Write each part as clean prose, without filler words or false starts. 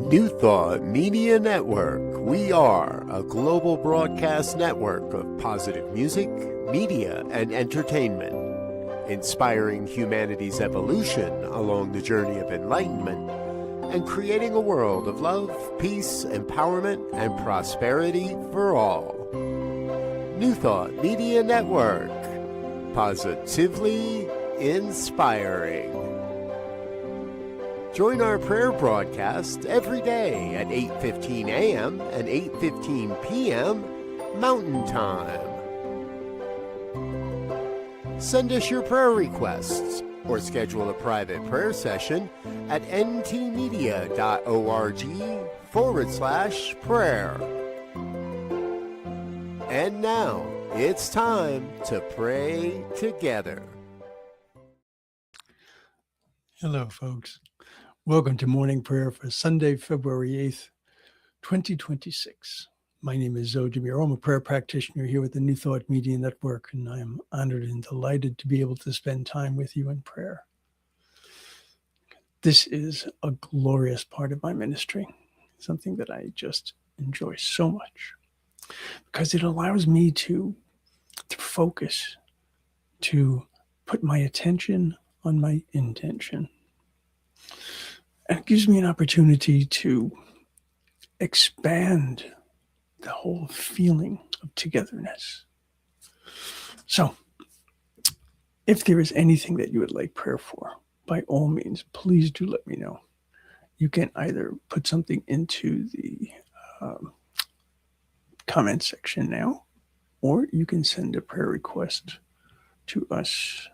New Thought Media Network. We are a global broadcast network of positive music, media, and entertainment, inspiring humanity's evolution along the journey of enlightenment and creating a world of love, peace, empowerment, and prosperity for all. New Thought Media Network. Positively inspiring. Join our prayer broadcast every day at 8:15 a.m. and 8:15 p.m. Mountain Time. Send us your prayer requests or schedule a private prayer session at ntmedia.org/prayer. And now, it's time to pray together. Hello, folks. Welcome to morning prayer for Sunday, February 8th, 2026. My name is Muro. I'm a prayer practitioner here with the New Thought Media Network, and I am honored and delighted to be able to spend time with you in prayer. This is a glorious part of my ministry, something that I just enjoy so much, because it allows me to focus, to put my attention on my intention. And it gives me an opportunity to expand the whole feeling of togetherness. So, if there is anything that you would like prayer for, by all means, please do let me know. You can either put something into the comment section now, or you can send a prayer request to us.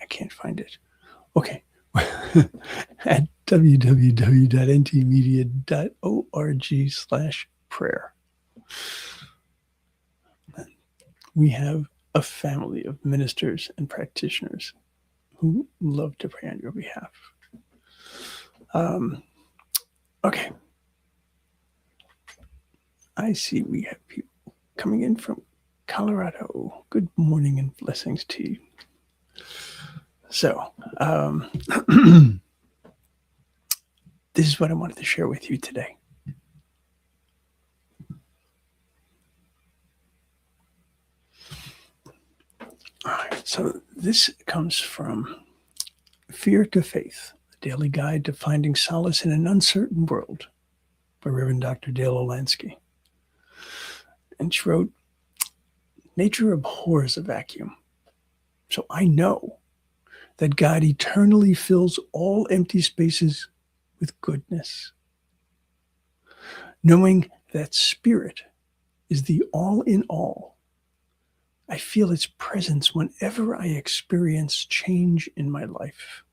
I can't find it. Okay. At www.ntmedia.org/prayer. We have a family of ministers and practitioners who love to pray on your behalf. Okay. I see we have people coming in from Colorado. Good morning and blessings to you. So, this is what I wanted to share with you today. All right, so this comes from Fear to Faith, a daily guide to finding solace in an uncertain world, by Reverend Dr. Dale Olansky. And she wrote, "Nature abhors a vacuum, so I know that God eternally fills all empty spaces with goodness. Knowing that Spirit is the all in all, I feel its presence whenever I experience change in my life."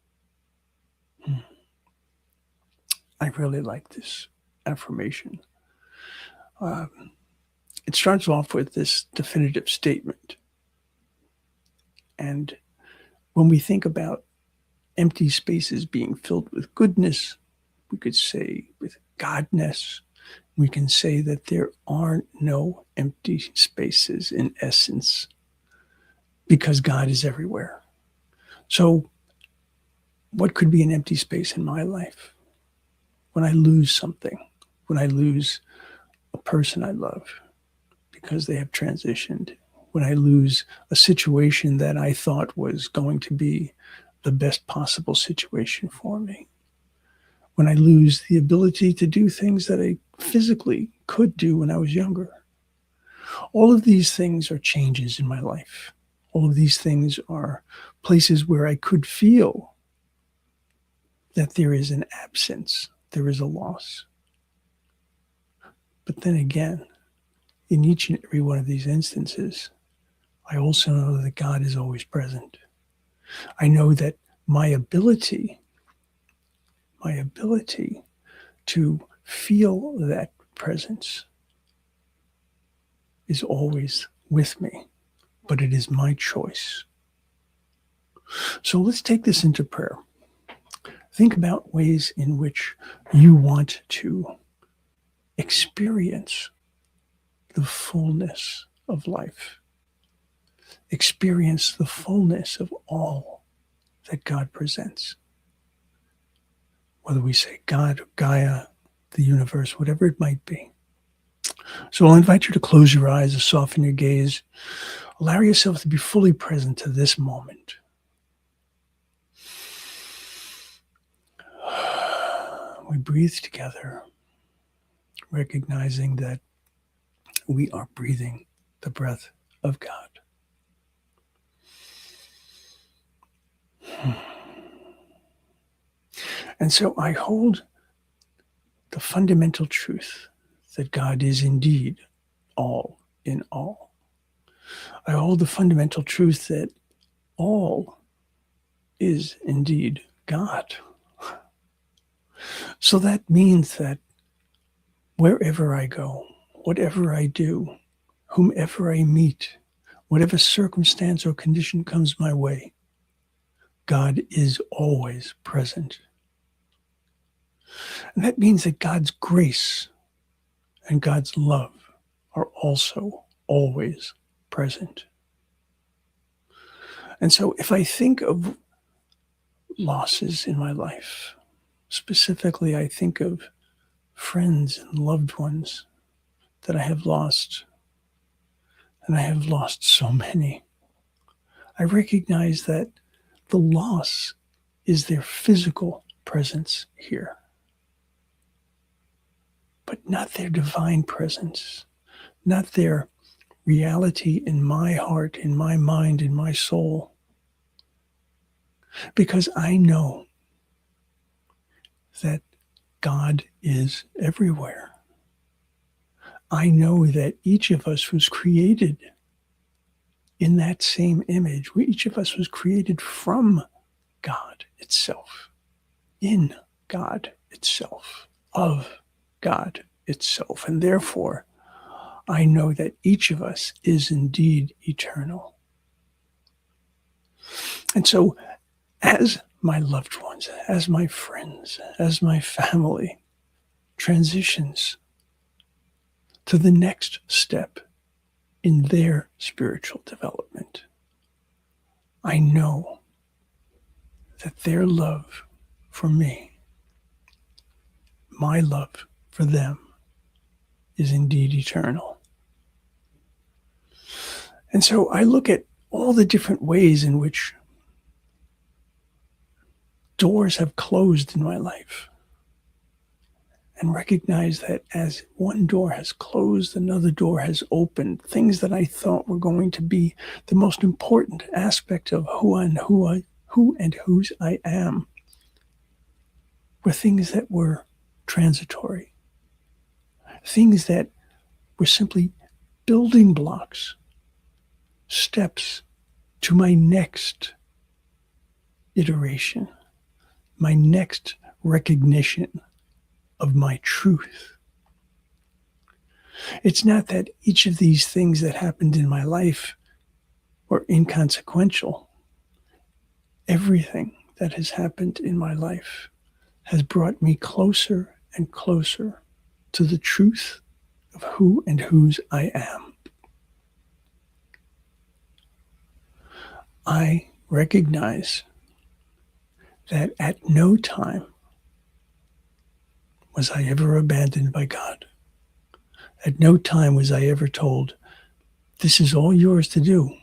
I really like this affirmation. It starts off with this definitive statement. And when we think about empty spaces being filled with goodness, we could say with Godness, we can say that there are no empty spaces in essence, because God is everywhere. So what could be an empty space in my life? When I lose something, when I lose a person I love because they have transitioned, when I lose a situation that I thought was going to be the best possible situation for me, when I lose the ability to do things that I physically could do when I was younger. All of these things are changes in my life. All of these things are places where I could feel that there is an absence, there is a loss. But then again, in each and every one of these instances, I also know that God is always present. I know that my ability to feel that presence is always with me, but it is my choice. So let's take this into prayer. Think about ways in which you want to experience the fullness of life. Experience the fullness of all that God presents. Whether we say God or Gaia, the universe, whatever it might be. So I'll invite you to close your eyes and soften your gaze. Allow yourself to be fully present to this moment. We breathe together, recognizing that we are breathing the breath of God. And so I hold the fundamental truth that God is indeed all in all. I hold the fundamental truth that all is indeed God. So that means that wherever I go, whatever I do, whomever I meet, whatever circumstance or condition comes my way, God is always present. And that means that God's grace and God's love are also always present. And so if I think of losses in my life, specifically I think of friends and loved ones that I have lost, and I have lost so many, I recognize that the loss is their physical presence here, but not their divine presence, not their reality in my heart, in my mind, in my soul. Because I know that God is everywhere. I know that each of us was created in that same image. Each of us was created from God itself, in God itself, of God itself. And therefore, I know that each of us is indeed eternal. And so, as my loved ones, as my friends, as my family transitions to the next step in their spiritual development, I know that their love for me, my love for them, is indeed eternal. And so I look at all the different ways in which doors have closed in my life and recognize that as one door has closed, another door has opened. Things that I thought were going to be the most important aspect of who and whose I am were things that were transitory, things that were simply building blocks, steps to my next iteration, my next recognition of my truth. It's not that each of these things that happened in my life were inconsequential. Everything that has happened in my life has brought me closer and closer to the truth of who and whose I am. I recognize that at no time was I ever abandoned by God. At no time was I ever told, this is all yours to do.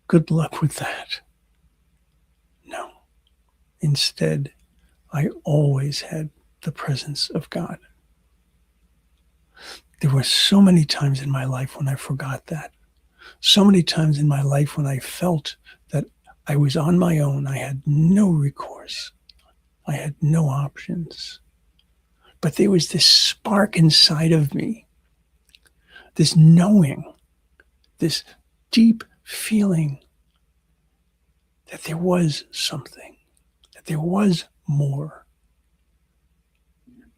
Good luck with that. No. Instead, I always had the presence of God. There were so many times in my life when I forgot that. So many times in my life when I felt that I was on my own. I had no recourse. I had no options. But there was this spark inside of me, this knowing, this deep feeling that there was something, that there was more,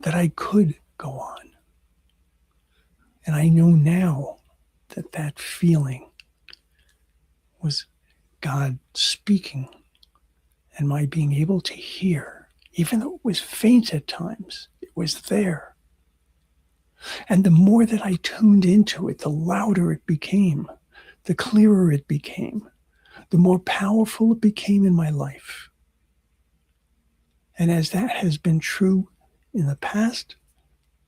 that I could go on. And I know now that that feeling was God speaking and my being able to hear, even though it was faint at times, it was there. And the more that I tuned into it, the louder it became, the clearer it became, the more powerful it became in my life. And as that has been true in the past,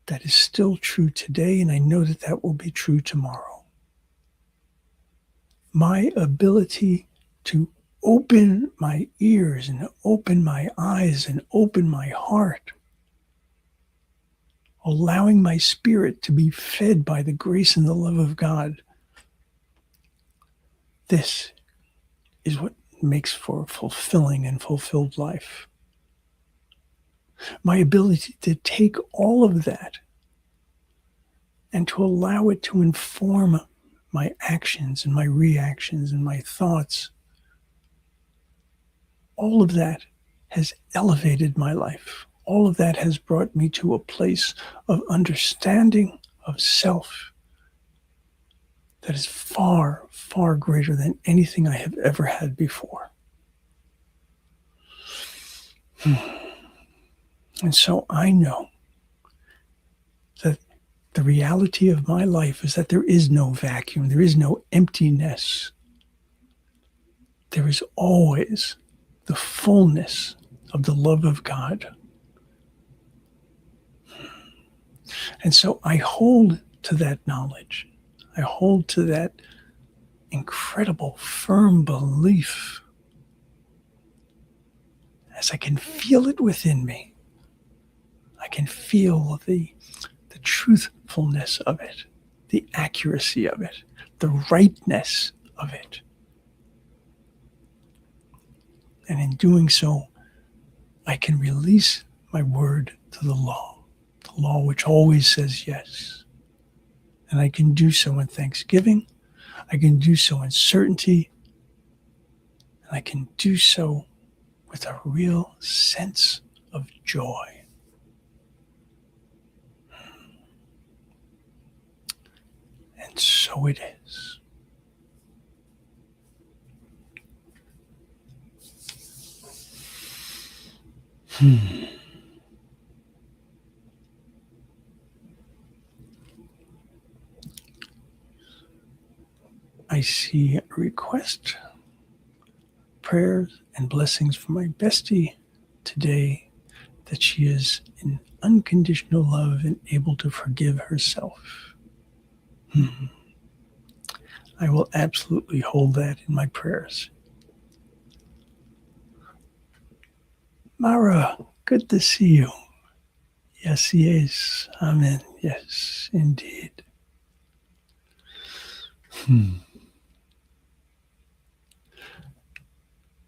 that is still true today, and I know that that will be true tomorrow. My ability to open my ears and open my eyes and open my heart, allowing my spirit to be fed by the grace and the love of God, this is what makes for a fulfilling and fulfilled life. My ability to take all of that and to allow it to inform my actions and my reactions and my thoughts, all of that has elevated my life. All of that has brought me to a place of understanding of self that is far, far greater than anything I have ever had before. And so I know that the reality of my life is that there is no vacuum, there is no emptiness. There is always the fullness of the love of God. And so I hold to that knowledge. I hold to that incredible, firm belief as I can feel it within me. I can feel the truthfulness of it, the accuracy of it, the rightness of it. And in doing so, I can release my word to the law which always says yes. And I can do so in thanksgiving. I can do so in certainty. And I can do so with a real sense of joy. And so it is. I see a request, prayers and blessings for my bestie today, that she is in unconditional love and able to forgive herself. I will absolutely hold that in my prayers. Mara, good to see you. Yes, yes. Amen. Yes, indeed.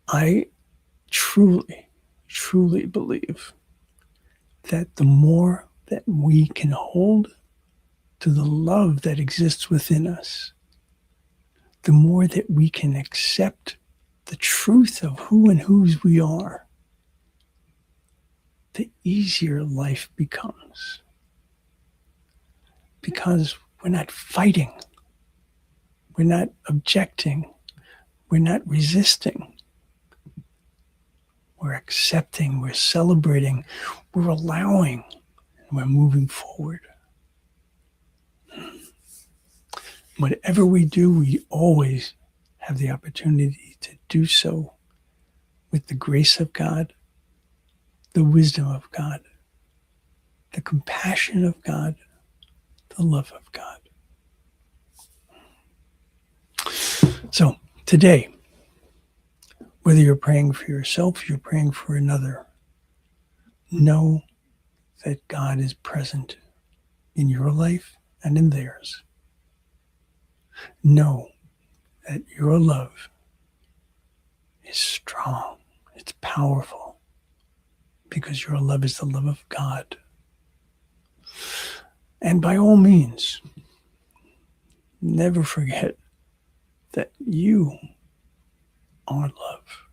I truly, truly believe that the more that we can hold to the love that exists within us, the more that we can accept the truth of who and whose we are, the easier life becomes. Because we're not fighting, we're not objecting, we're not resisting. We're accepting, we're celebrating, we're allowing, and we're moving forward. Whatever we do, we always have the opportunity to do so with the grace of God, the wisdom of God, the compassion of God, the love of God. So today, whether you're praying for yourself, you're praying for another, know that God is present in your life and in theirs. Know that your love is strong, it's powerful, because your love is the love of God. And by all means, never forget that you are love.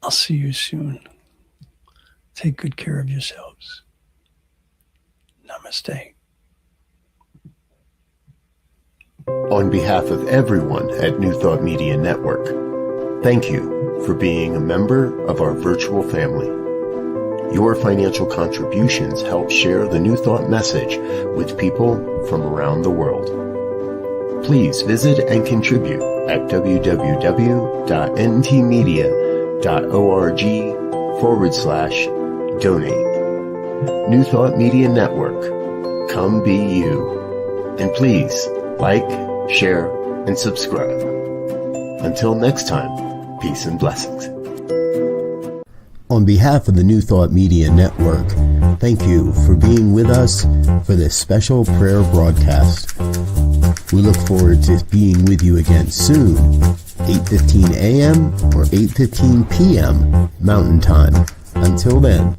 I'll see you soon. Take good care of yourselves. Namaste. On behalf of everyone at New Thought Media Network, thank you for being a member of our virtual family. Your financial contributions help share the New Thought message with people from around the world. Please visit and contribute at www.ntmedia.org. newthoughtmedia.org/donate. New Thought Media Network. Come be you. And please like, share, and subscribe. Until next time, peace and blessings. On behalf of the New Thought Media Network, thank you for being with us for this special prayer broadcast. We look forward to being with you again soon, 8:15 a.m. or 8:15 p.m. Mountain Time. Until then.